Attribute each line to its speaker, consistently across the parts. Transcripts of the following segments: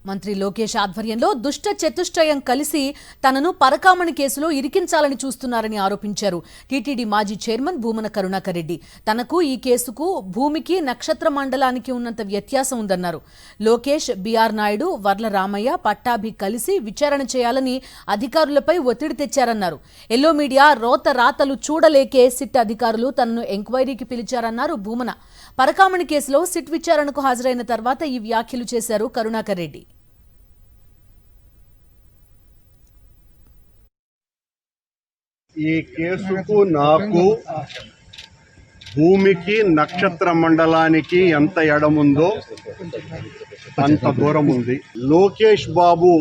Speaker 1: మంత్రి లోకేష్ ఆధ్వర్యంలో దుష్ట చతుష్టయం కలిసి తనను పరకామణి కేసులో ఇరికించాలని చూస్తున్నారని ఆరోపించారు టీటీడీ మాజీ చైర్మన్ భూమన కరుణాకర్ రెడ్డి. తనకు ఈ కేసుకు భూమికి నక్షత్ర మండలానికి ఉన్నంత వ్యత్యాసం ఉందన్నారు. లోకేష్, బిఆర్ నాయుడు, వర్ల రామయ్య, పట్టాభి కలిసి విచారణ చేయాలని అధికారులపై ఒత్తిడి తెచ్చారన్నారు. ఎల్లో మీడియా రోత రాతలు చూడలేకే సిట్ అధికారులు తనను ఎంక్వైరీకి పిలిచారన్నారు భూమన. పరకామణి కేసులో సిట్ విచారణకు హాజరైన తర్వాత ఈ వ్యాఖ్యలు చేశారు కరుణాకర్ రెడ్డి.
Speaker 2: ఈ కేసుకు నాకు భూమికి నక్షత్ర మండలానికి ఎంత ఎడముందో అంత దూరం ఉంది. లోకేష్ బాబు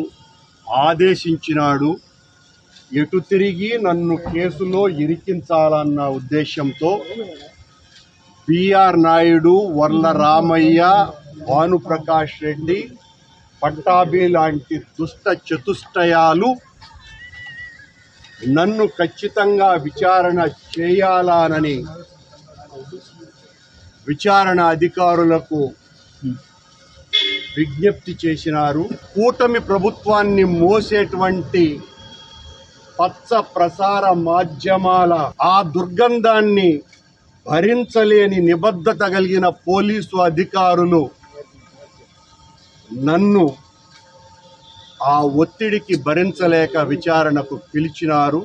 Speaker 2: ఆదేశించినాడు. ఎటు తిరిగి నన్ను కేసులో ఇరికించాలన్న ఉద్దేశంతో బిఆర్ నాయుడు, వర్ల రామయ్య, భానుప్రకాష్ రెడ్డి, పట్టాభి లాంటి దుష్ట చతుష్టయాలు నన్ను ఖచ్చితంగా విచారణ చేయాలనని విచారణ అధికారులకు విజ్ఞప్తి చేసినారు. కూటమి ప్రభుత్వాన్ని మోసేటువంటి పచ్చ ప్రసార మాధ్యమాల ఆ దుర్గంధాన్ని భరించలేని నిబద్ధత కలిగిన పోలీసు అధికారులు నన్ను ఆ ఒత్తిడికి భరించలేక విచారణకు పిలిచినారు.